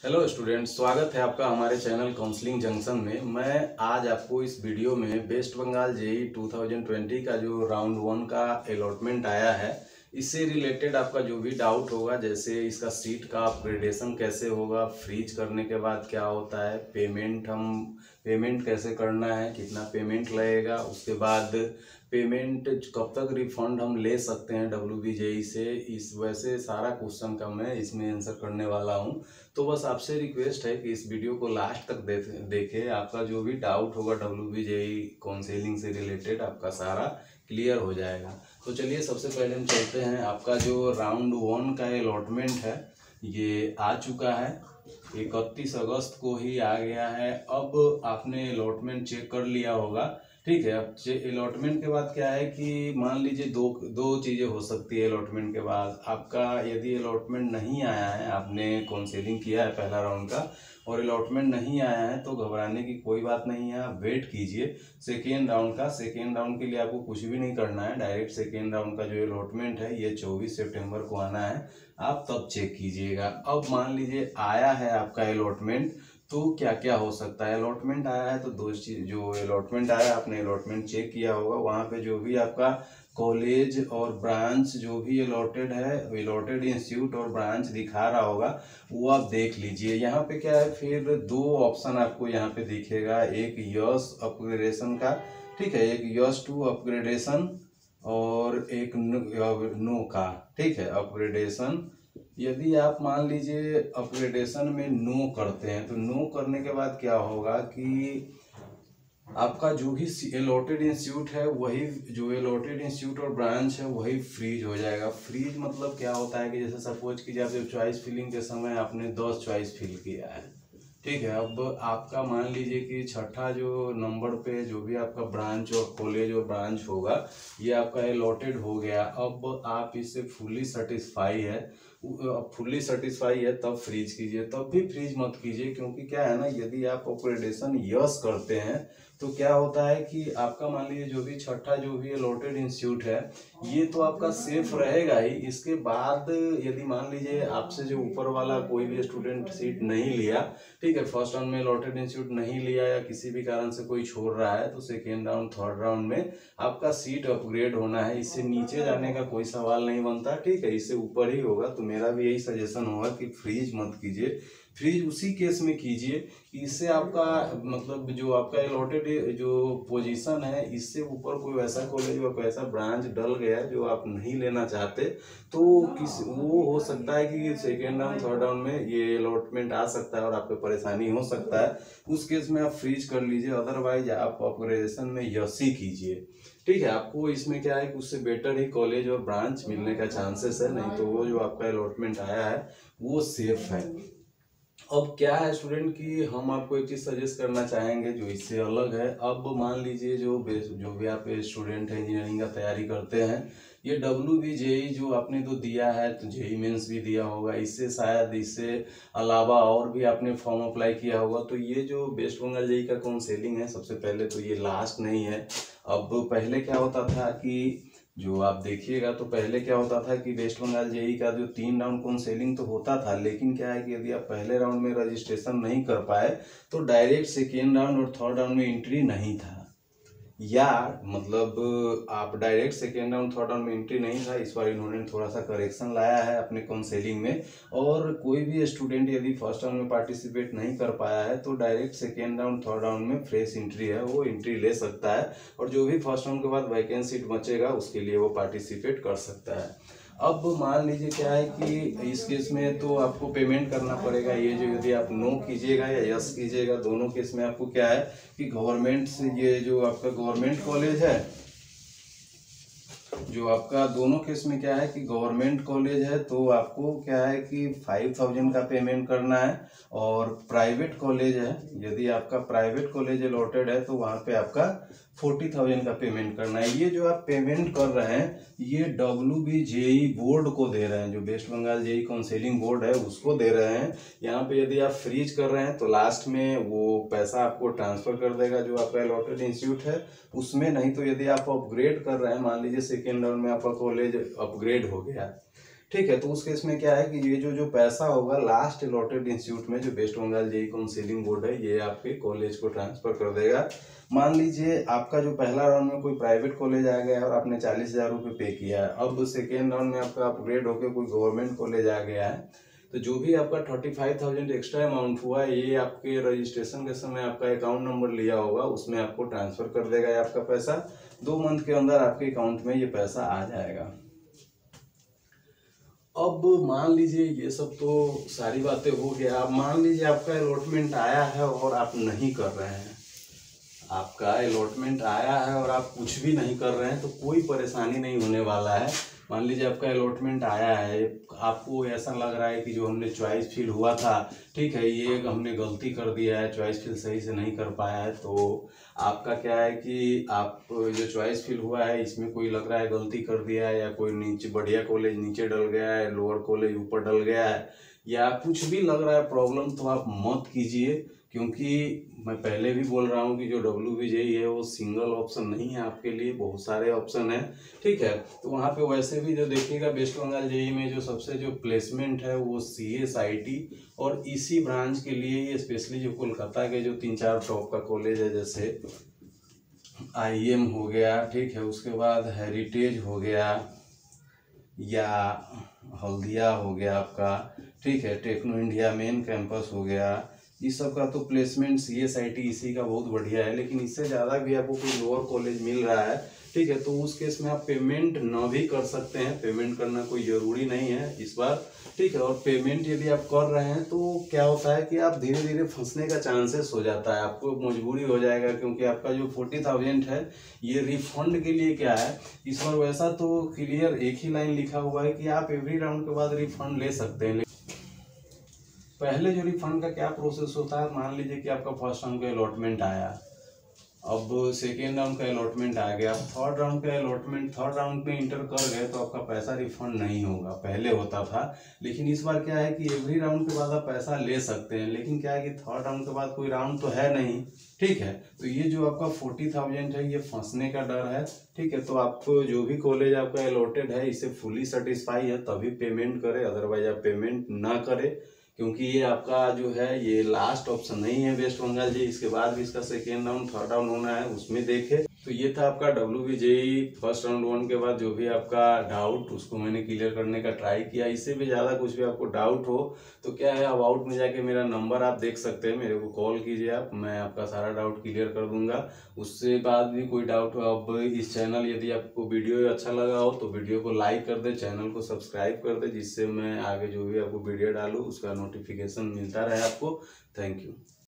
Hello student, स्वागत है आपका हमारे चैनल काउंसलिंग जंक्शन में। मैं आज आपको इस वीडियो में वेस्ट बंगाल जेई 2020 का जो राउंड 1 का अलॉटमेंट आया है, इससे रिलेटेड आपका जो भी डाउट होगा, जैसे इसका सीट का अपग्रेडेशन कैसे होगा, फ्रीज करने के बाद क्या होता है, पेमेंट कैसे करना है, कितना पेमेंट लगेगा, उसके बाद पेमेंट कब तक रिफंड हम ले सकते हैं WBJE से, इस वैसे सारा क्वेश्चन का मैं इसमें आंसर करने वाला हूं। तो बस आपसे रिक्वेस्ट है कि इस वीडियो को लास्ट तक देखें। आपका जो भी डाउट होगा WBJE काउंसलिंग से रिलेटेड आपका सारा क्लियर हो जाएगा। तो चलिए सबसे पहले हम चलते हैं। आपका जो राउंड 1 का अलॉटमेंट है ये आ चुका है, 31 अगस्त को ही आ गया है। अब आपने अलॉटमेंट चेक कर लिया होगा, ठीक है। अब अलॉटमेंट के बाद क्या है कि मान लीजिए दो चीज़ें हो सकती है। अलॉटमेंट के बाद आपका यदि अलॉटमेंट नहीं आया है, आपने काउंसलिंग किया है पहला राउंड का और अलॉटमेंट नहीं आया है, तो घबराने की कोई बात नहीं है। आप वेट कीजिए सेकेंड राउंड का। सेकेंड राउंड के लिए आपको कुछ भी नहीं करना है, डायरेक्ट सेकेंड राउंड का जो अलॉटमेंट है ये 24 सितंबर को आना है, आप तब चेक कीजिएगा। अब मान लीजिए आया है आपका अलॉटमेंट, तो क्या क्या हो सकता है। अलॉटमेंट आया है तो दो चीज, जो अलॉटमेंट आया आपने अलॉटमेंट चेक किया होगा, वहाँ पे जो भी आपका कॉलेज और ब्रांच जो भी अलॉटेड है, अलॉटेड इंस्टीट्यूट और ब्रांच दिखा रहा होगा, वो आप देख लीजिए। यहाँ पे क्या है, फिर दो ऑप्शन आपको यहाँ पे दिखेगा, एक यस अपग्रेडेशन का, ठीक है, एक यस टू अपग्रेडेशन और एक नो का, ठीक है, अपग्रेडेशन। यदि आप मान लीजिए अपग्रेडेशन में नो करते हैं, तो नो करने के बाद क्या होगा कि आपका जो भी अलॉटेड इंस्टीट्यूट है, वही जो अलॉटेड इंस्टीट्यूट और ब्रांच है वही फ्रीज हो जाएगा। फ्रीज मतलब क्या होता है कि जैसे सपोज कीजिए आप जब चॉइस फिलिंग के समय आपने 10 चॉइस फिल किया है, ठीक है। अब आपका मान लीजिए कि छठा जो नंबर पे जो भी आपका ब्रांच और कॉलेज और ब्रांच होगा, ये आपका अलॉटेड हो गया। अब आप इससे फुल्ली सेटिस्फाई है तब फ्रीज कीजिए। तब भी फ्रीज मत कीजिए, क्योंकि क्या है ना, यदि आप अपग्रेडेशन यस करते हैं तो क्या होता है कि आपका मान लीजिए जो भी छठा जो भी अलॉटेड इंस्टीट्यूट है, ये तो आपका सेफ रहेगा ही। इसके बाद यदि मान लीजिए आपसे जो ऊपर वाला कोई भी स्टूडेंट सीट नहीं लिया, ठीक है, फर्स्ट राउंड में अलॉटेड इंस्टीट्यूट नहीं लिया या किसी भी कारण से कोई छोड़ रहा है, तो सेकेंड राउंड थर्ड राउंड में आपका सीट अपग्रेड होना है। इससे नीचे जाने का कोई सवाल नहीं बनता, ठीक है, इससे ऊपर ही होगा। तो मेरा भी यही सजेशन होगा कि फ्रीज मत कीजिए। फ्रीज उसी केस में कीजिए कि इससे आपका मतलब जो आपका अलॉटेड जो पोजीशन है, इससे ऊपर कोई वैसा कॉलेज और वैसा ब्रांच डल गया जो आप नहीं लेना चाहते, तो वो हो सकता है कि सेकेंड राउंड थर्ड राउंड में ये अलॉटमेंट आ सकता है और आपको परेशानी हो सकता है। उस केस में आप फ्रीज कर लीजिए, अदरवाइज आप अपग्रेडेशन में यस ही कीजिए, ठीक है। आपको इसमें क्या है कि उससे बेटर ही कॉलेज और ब्रांच मिलने का चांसेस है, नहीं तो वो जो आपका अलॉटमेंट आया है वो सेफ है। अब क्या है स्टूडेंट कि हम आपको एक चीज़ सजेस्ट करना चाहेंगे जो इससे अलग है। अब मान लीजिए जो भी आप स्टूडेंट है इंजीनियरिंग का तैयारी करते हैं, ये WBJE जो आपने तो दिया है, तो जेई मेंस भी दिया होगा, इससे शायद इससे अलावा और भी आपने फॉर्म अप्लाई किया होगा। तो ये जो वेस्ट बंगाल जेई का काउंसलिंग है, सबसे पहले तो ये लास्ट नहीं है। अब पहले क्या होता था कि जो आप देखिएगा, तो पहले क्या होता था कि वेस्ट बंगाल जेई का जो 3 राउंड काउंसलिंग तो होता था, लेकिन क्या है कि यदि आप पहले राउंड में रजिस्ट्रेशन नहीं कर पाए तो डायरेक्ट सेकेंड राउंड और थर्ड राउंड में एंट्री नहीं था, या मतलब आप direct second round third round में एंट्री नहीं था। इस बार इन्होंने थोड़ा सा करेक्शन लाया है अपने काउंसलिंग में, और कोई भी स्टूडेंट यदि फर्स्ट राउंड में पार्टिसिपेट नहीं कर पाया है तो direct second round third round में फ्रेश एंट्री है, वो एंट्री ले सकता है, और जो भी फर्स्ट राउंड के बाद वैकेंट सीट बचेगा उसके लिए वो पार्टिसिपेट कर सकता है। अब मान लीजिए क्या है कि इस केस में तो आपको पेमेंट करना पड़ेगा। ये जो यदि आप नो कीजिएगा या यस कीजिएगा, दोनों केस में आपको क्या है कि गवर्नमेंट से, ये जो आपका गवर्नमेंट कॉलेज है, जो आपका दोनों केस में क्या है कि गवर्नमेंट कॉलेज है तो आपको क्या है कि 5000 का पेमेंट करना है, और प्राइवेट कॉलेज है, यदि आपका प्राइवेट कॉलेज अलॉटेड है तो वहाँ पे आपका 40,000 का पेमेंट करना है। ये जो आप पेमेंट कर रहे हैं ये WBJE बोर्ड को दे रहे हैं, जो West Bengal JEE counselling board है उसको दे रहे हैं। यहाँ पे यदि आप फ्रीज कर रहे हैं तो लास्ट में वो पैसा आपको ट्रांसफर कर देगा जो आपका अलॉटेड इंस्टीट्यूट है उसमें, नहीं तो यदि आप अपग्रेड कर रहे हैं, मान लीजिए सेकेंड राउंड में आपका कॉलेज अपग्रेड हो गया, ठीक है। तो उस केस में क्या है कि ये जो पैसा होगा लास्ट अलॉटेड इंस्टीट्यूट में जो West Bengal JEE counselling board है ये आपके कॉलेज को ट्रांसफर कर देगा। मान लीजिए आपका जो पहला राउंड में कोई प्राइवेट कॉलेज आ गया और आपने 40,000 रुपये पे किया है, अब सेकेंड राउंड में आपका अपग्रेड होकर कोई गवर्नमेंट कॉलेज आ गया है, तो जो भी आपका 35,000 एक्स्ट्रा अमाउंट हुआ ये आपके रजिस्ट्रेशन के समय आपका अकाउंट नंबर लिया होगा उसमें आपको ट्रांसफर कर देगा ये आपका पैसा। 2 मंथ के अंदर आपके अकाउंट में ये पैसा आ जाएगा। अब मान लीजिए ये सब तो सारी बातें हो गया। अब मान लीजिए आपका अलॉटमेंट आया है और आप नहीं कर रहे हैं, आपका अलॉटमेंट आया है और आप कुछ भी नहीं कर रहे हैं, तो कोई परेशानी नहीं होने वाला है। मान लीजिए आपका अलॉटमेंट आया है, आपको ऐसा लग रहा है कि जो हमने चॉइस फिल हुआ था, ठीक है, ये हमने गलती कर दिया है, चॉइस फिल सही से नहीं कर पाया है, तो आपका क्या है कि आप जो चॉइस फिल हुआ है इसमें कोई लग रहा है गलती कर दिया है, या कोई नीचे बढ़िया कॉलेज नीचे डल गया है, लोअर कॉलेज ऊपर डल गया है, या कुछ भी लग रहा है प्रॉब्लम, तो आप मत कीजिए। क्योंकि मैं पहले भी बोल रहा हूँ कि जो WBJEE है वो सिंगल ऑप्शन नहीं है आपके लिए, बहुत सारे ऑप्शन हैं, ठीक है। तो वहाँ पे वैसे भी जो देखिएगा वेस्ट बंगाल जेईई में जो सबसे जो प्लेसमेंट है वो CS IT और इसी ब्रांच के लिए ही स्पेशली जो कोलकाता के जो 3-4 टॉप का कॉलेज है, जैसे IM हो गया, ठीक है, उसके बाद हेरिटेज हो गया या हल्दिया हो गया आपका, ठीक है, टेक्नो इंडिया मेन कैंपस हो गया, इस सब का तो प्लेसमेंट CS IT इसी का बहुत बढ़िया है। लेकिन इससे ज़्यादा भी आपको कोई लोअर कॉलेज मिल रहा है, ठीक है, तो उस केस में आप पेमेंट न भी कर सकते हैं, पेमेंट करना कोई ज़रूरी नहीं है इस बार, ठीक है। और पेमेंट यदि आप कर रहे हैं तो क्या होता है कि आप धीरे धीरे फंसने का चांसेस हो जाता है, आपको मजबूरी हो जाएगा, क्योंकि आपका जो 40,000 है ये रिफंड के लिए क्या है, इस बार वैसा तो क्लियर एक ही लाइन लिखा हुआ है कि आप एवरी राउंड के बाद रिफंड ले सकते हैं। पहले जो रिफंड का क्या प्रोसेस होता है, मान लीजिए कि आपका फर्स्ट राउंड का अलॉटमेंट आया, अब सेकेंड राउंड का अलॉटमेंट आ गया, थर्ड राउंड का अलॉटमेंट थर्ड राउंड में इंटर कर गए तो आपका पैसा रिफंड नहीं होगा, पहले होता था। लेकिन इस बार क्या है कि एवरी राउंड के बाद आप पैसा ले सकते हैं, लेकिन क्या है कि थर्ड राउंड के बाद कोई राउंड तो है नहीं, ठीक है। तो ये जो आपका 40,000 है ये फंसने का डर है, ठीक है। तो आप जो भी कॉलेज आपका अलॉटेड है इसे फुली सेटिस्फाई है तभी पेमेंट करें, अदरवाइज आप पेमेंट ना करें, क्योंकि ये आपका जो है ये लास्ट ऑप्शन नहीं है वेस्ट बंगाल जी। इसके बाद भी इसका सेकेंड राउंड थर्ड राउंड होना है, उसमें देखे। तो ये था आपका WBJEE फर्स्ट राउंड 1 के बाद जो भी आपका डाउट उसको मैंने क्लियर करने का ट्राई किया। इससे भी ज़्यादा कुछ भी आपको डाउट हो तो क्या है, अबाउट में जाके मेरा नंबर आप देख सकते हैं, मेरे को कॉल कीजिए आप, मैं आपका सारा डाउट क्लियर कर दूंगा। उससे बाद भी कोई डाउट हो, अब इस चैनल यदि आपको वीडियो अच्छा लगा हो तो वीडियो को लाइक कर दे, चैनल को सब्सक्राइब कर दे, जिससे मैं आगे जो भी आपको वीडियो डालूँ उसका नोटिफिकेशन मिलता रहे आपको। Thank you.